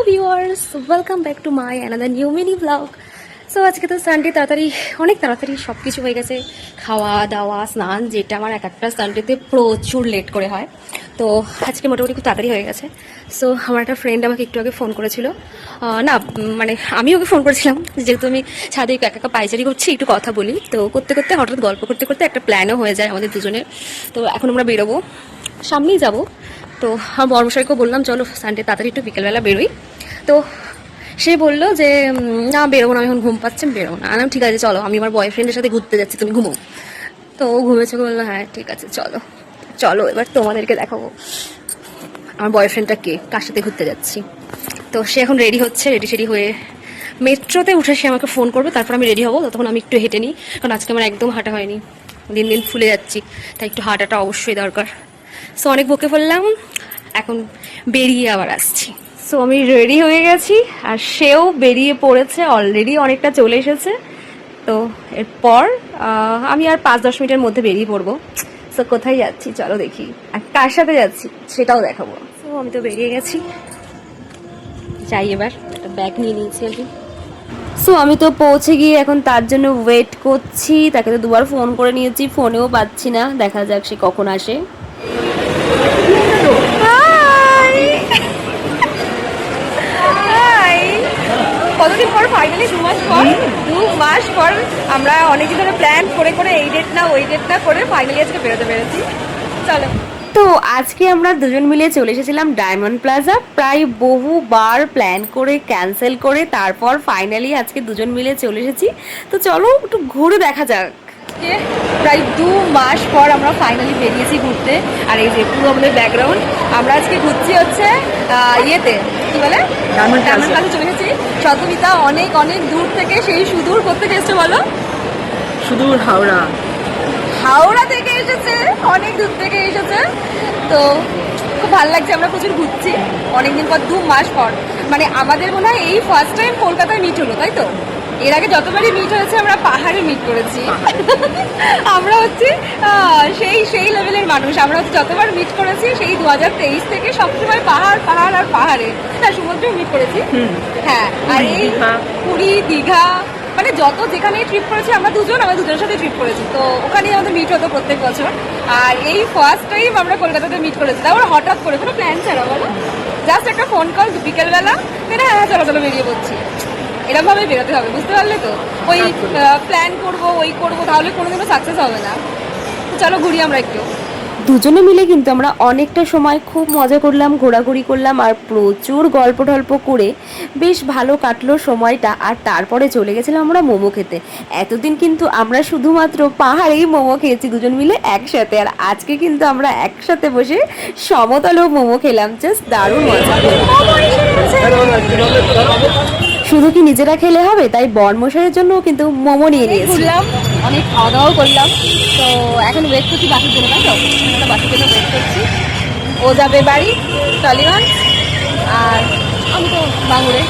Viewers, welcome back to my another new mini blog. So আজকে তো Sunday, অনেক তাড়াতাড়ি সব কিছু হয়ে গেছে, খাওয়া দাওয়া স্নান, যেটা আমার এক একটা সানডেতে প্রচুর লেট করে হয়। তো আজকে মোটামুটি খুব তাড়াতাড়ি হয়ে গেছে। সো আমার একটা ফ্রেন্ড আমাকে একটু আগে ফোন করেছিল, না মানে আমি ওকে ফোন করেছিলাম, যেহেতু আমি ছাদে একা একা পাইচারি করছি, একটু কথা বলি। তো করতে করতে হঠাৎ গল্প করতে করতে একটা প্ল্যানও হয়ে যায় আমাদের দুজনের। তো এখন আমরা বেরোবো, সামনেই যাব। তো আমার বর্মশাইকেও বললাম চলো সানডে তাড়াতাড়ি একটু বিকেলবেলা বেরোই। তো সে বললো যে না বেরোবো না, আমি এখন ঘুম পাচ্ছি, বেরোবো না। আমি ঠিক আছে চলো, আমি আমার বয়ফ্রেন্ডের সাথে ঘুরতে যাচ্ছি, তুমি ঘুমো। তো ও ঘুমেছে, বললো হ্যাঁ ঠিক আছে চলো চলো, এবার তোমাদেরকে দেখাবো আমার বয়ফ্রেন্ডটা কে, কার সাথে ঘুরতে যাচ্ছি। তো সে এখন রেডি হচ্ছে, রেডি হয়ে মেট্রোতে উঠে সে আমাকে ফোন করবে, তারপর আমি রেডি হবো। তখন আমি একটু হেঁটে নিই, কারণ আজকে আমার একদম হাঁটা হয়নি, দিন দিন ফুলে যাচ্ছি, তাই একটু হাঁটাটা অবশ্যই দরকার। সো অনেক বকে ফেললাম, এখন বেরিয়ে আবার আসছি। সো আমি রেডি হয়ে গেছি আর সেও বেরিয়ে পড়েছে, অলরেডি অনেকটা চলে এসেছে। তো এরপর আমি আর 5-10 মিনিটের মধ্যে বেরিয়ে পড়বো। সো কোথায় যাচ্ছি চলো দেখি, আর কার সাথে যাচ্ছি সেটাও দেখাবো। সো আমি তো বেরিয়ে গেছি, যাই এবার, একটা ব্যাগ নিয়ে নিয়েছি আর কি। সো আমি তো পৌঁছে গিয়ে এখন তার জন্য ওয়েট করছি, তাকে তো দুবার ফোন করে নিয়েছি, ফোনেও পাচ্ছি না, দেখা যাক সে কখন আসে। কতদিন পর ফাইনালি 2 মাস পর আমরা অনেকদিন ধরে প্ল্যান করে করে এই ডেট না ওই ডেট না করে ফাইনালি আজকে বেরোতে পেরেছি। চলো, তো আজকে আমরা দুজন মিলে চলে এসেছিলাম ডায়মন্ড প্লাজা, প্রায় বহুবার প্ল্যান করে ক্যান্সেল করে তারপর ফাইনালি আজকে দুজন মিলে চলে এসেছি। তো চলো একটু ঘুরে দেখা যাক। প্রায় 2 মাস পর আমরা ফাইনালি বেরিয়েছি ঘুরতে। আর এই যে পুরো আমাদের ব্যাকগ্রাউন্ড, আমরা আজকে ঘুরছি হচ্ছে ইয়েতে কি বলে ডায়মন্ড প্লাজা চলে এসেছি। শতমিতা অনেক অনেক দূর থেকে, সেই সুদূর করতে এসেছে বলো, সুদূর হাওড়া থেকে এসেছে, অনেক দূর থেকে এসেছে। তো খুব ভালো লাগছে, আমরা প্রচুর ঘুরছি অনেকদিন পর, 2 মাস পর। মানে আমাদের মনে হয় এই ফার্স্ট টাইম কলকাতায় মিট হলো, তাই তো? এর আগে যতবারই মিট হয়েছে আমরা পাহাড়ে মিট করেছি। আমরা হচ্ছে সেই লেভেলের মানুষ, আমরা হচ্ছে যতবার মিট করেছি সেই 2023 থেকে সবসময় পাহাড় পাহাড় আর পাহাড়ে, হ্যাঁ সমুদ্রেও মিট করেছি। হ্যাঁ, আর এই পুরী দীঘা মানে যত যেখানে ট্রিপ করেছি আমরা দুজনের সাথে ট্রিপ করেছি, তো ওখানেই আমাদের মিট হতো প্রত্যেক বছর। আর এই ফার্স্ট টাইম আমরা কলকাতাতে মিট করেছি, তারপর হঠাৎ করে কোনো প্ল্যান ছাড়া, বলো, জাস্ট একটা ফোন কল বিকেলবেলা, হ্যাঁ চলো চলো বেরিয়ে পড়ছি। এরকম ভাবে বেরোতে হবে, বুঝতে পারলে তো? ওই প্ল্যান করবো ওই করবো, তাহলে কোনোদিনও সাকসেস হবে না। তো চলো ঘুরি আমরা একটু। দুজনে মিলে কিন্তু আমরা অনেকটা সময় খুব মজা করলাম, ঘোরাঘুরি করলাম আর প্রচুর গল্প টল্প করে বেশ ভালো কাটলো সময়টা। আর তারপরে চলে গেছিলাম আমরা মোমো খেতে। এতদিন কিন্তু আমরা শুধুমাত্র পাহাড়েই মোমো খেয়েছি দুজন মিলে একসাথে, আর আজকে কিন্তু আমরা একসাথে বসে সমতলেও মোমো খেলাম, জাস্ট দারুণ মজা। শুধু কি নিজেরা খেলে হবে, তাই বর্মশাইয়ের জন্য কিন্তু মোমো নিয়ে নিয়েছি। অনেক খাওয়া দাওয়াও করলাম, তো এখন ওয়েট করছি বাসের জন্য, তাই তো বাসের জন্য ওয়েট করছি। ও যাবে বাড়ি টালিগঞ্জ, আর আমি তো বাঙুরে।